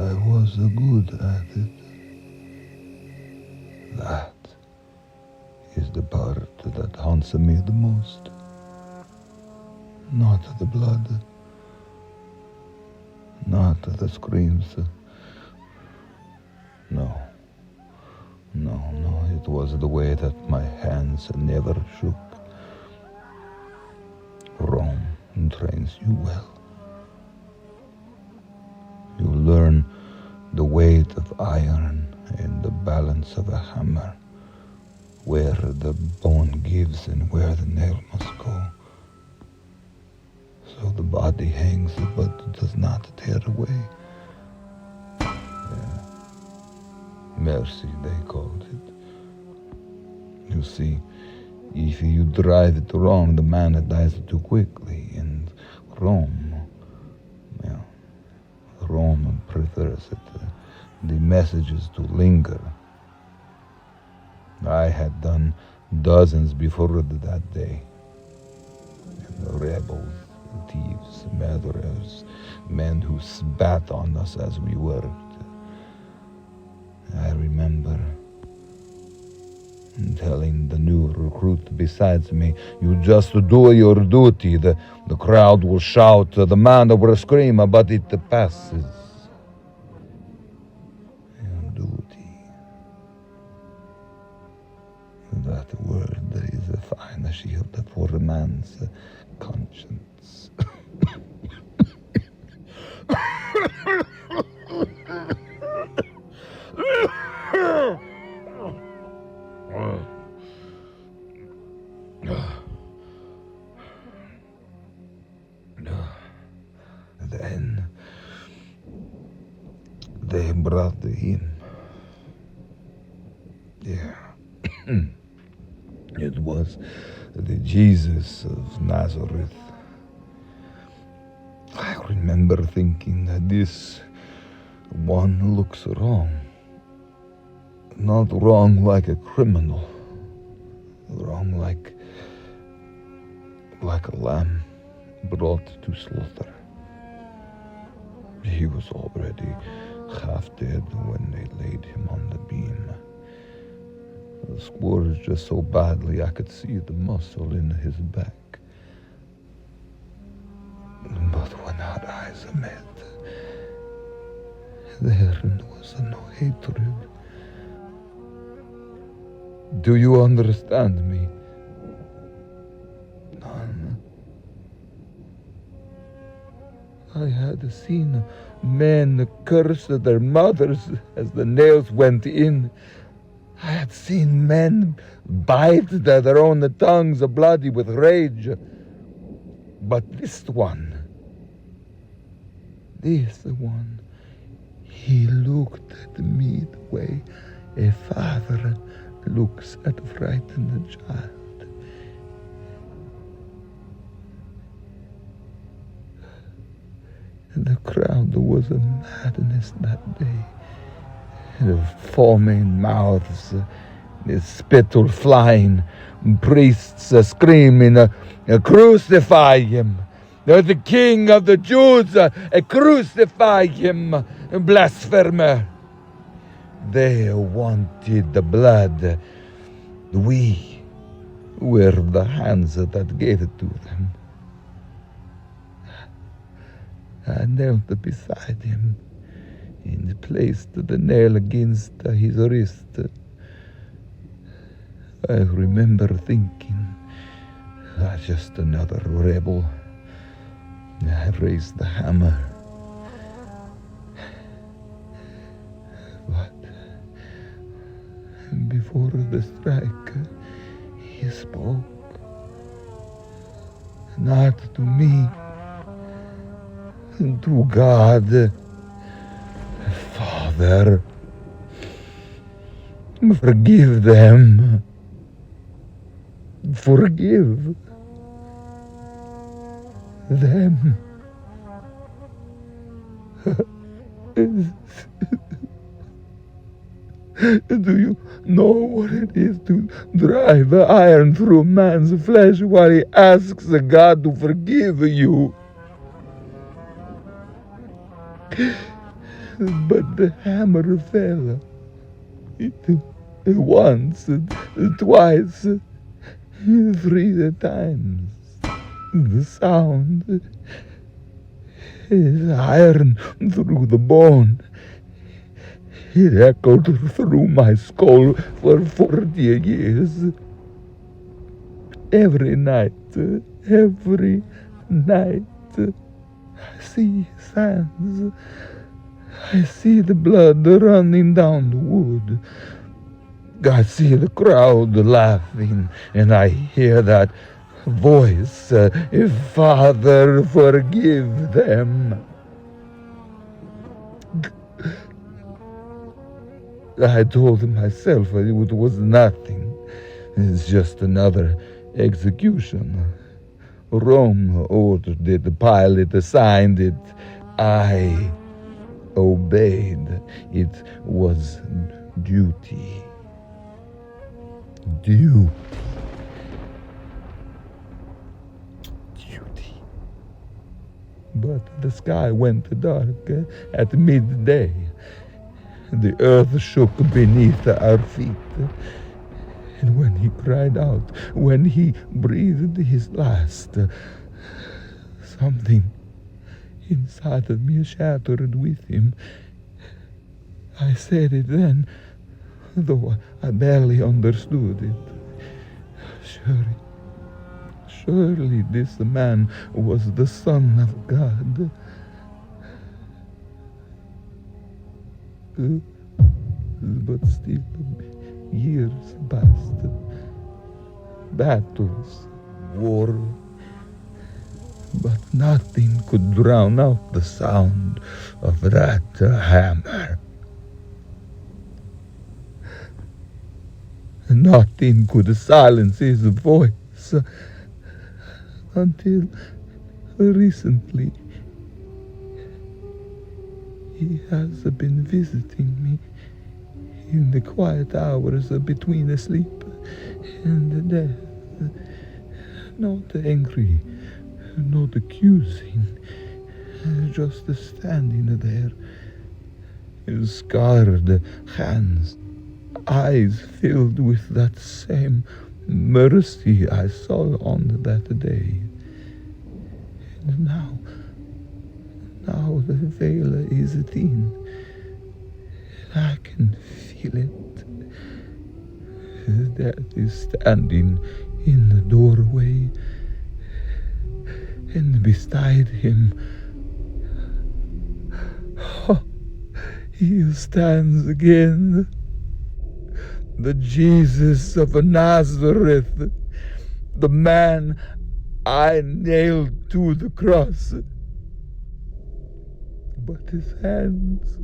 I was good at it. That is the part that haunts me the most. Not the blood, not the screams. No, it was the way that my hands never shook. Rome trains you well. You learn the weight of iron and the balance of a hammer, where the bone gives and where the nail must go. So the body hangs but does not tear away. Yeah. Mercy, they called it. You see, if you drive it wrong, the man dies too quickly, and Rome prefers it. The messages to linger. I had done dozens before that day. And the rebels, thieves, murderers, men who spat on us as we worked. I remember telling the new recruit besides me, "You just do your duty. The crowd will shout, the man will scream, but it passes." Your duty. That word is a fine shield for a man's conscience. Then they brought him. Yeah. It was the Jesus of Nazareth. I remember thinking that this one looks wrong. Not wrong like a criminal. Wrong like a lamb brought to slaughter. He was already half dead when they laid him on the beam. The scourge so badly I could see the muscle in his back. But when our eyes met, there was no hatred. Do you understand me? None. I had seen men curse their mothers as the nails went in. I had seen men bite their own tongues bloody with rage. But this one, he looked at me the way a father looks at a frightened child. The crowd was a madness that day. The foaming mouths, the spittle flying, priests screaming, "Crucify him! The King of the Jews! Crucify him! Blasphemer!" They wanted the blood. We were the hands that gave it to them. I knelt beside him and placed the nail against his wrist. I remember thinking, just another rebel. I raised the hammer. But before the strike, he spoke. Not to me, to God. Father, forgive them. Forgive them. Do you know what it is to drive iron through man's flesh while he asks God to forgive you? but the hammer fell. It once, twice, 3 times. The sound is iron through the bone. It echoed through my skull for 40 years. Every night, I see his hands. I see the blood running down the wood. I see the crowd laughing, and I hear that voice, Father, forgive them. I told myself it was nothing. It's just another execution. Rome ordered it, Pilate signed it. I obeyed. It was duty. Duty. But the sky went dark at midday. The earth shook beneath our feet. And when he cried out, when he breathed his last, something inside of me shattered with him. I said it then, though I barely understood it. Surely this man was the Son of God. But still, years passed. Battles, war, but nothing could drown out the sound of that hammer. Nothing could silence his voice until recently. He has been visiting me in the quiet hours between sleep and death. Not angry, not accusing, just standing there. His scarred hands, eyes filled with that same mercy I saw on that day. And now the veil is thin. I can feel it. Death is standing in the doorway, and beside him, he stands again. The Jesus of Nazareth, the man I nailed to the cross. But his hands,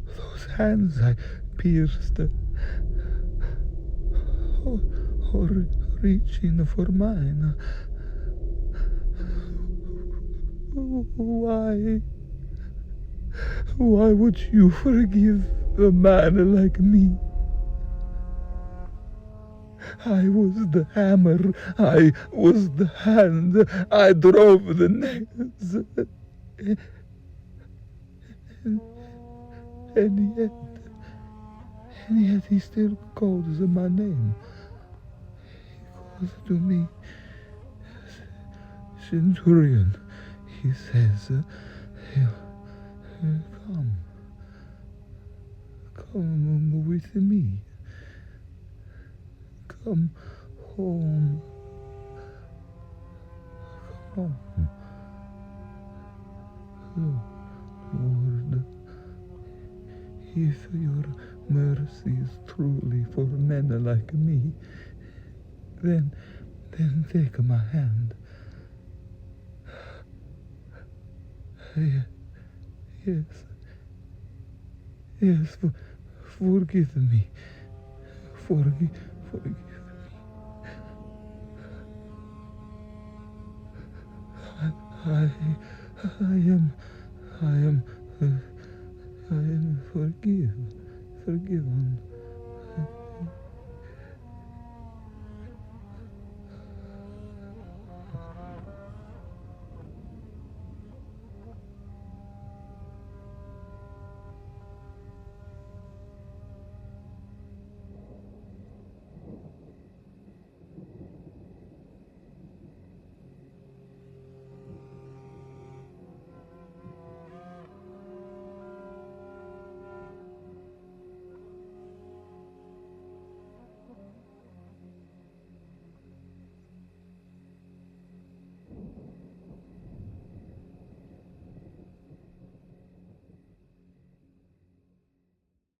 those hands I pierced, reaching for mine. Why would you forgive a man like me? I was the hammer, I was the hand, I drove the nails. And yet he still calls my name. He calls to me, Centurion. He says, come with me. Come home. Come home. Lord, if your mercy is truly for men like me, then take my hand. Yes, forgive me. Forgive me. I am forgiven.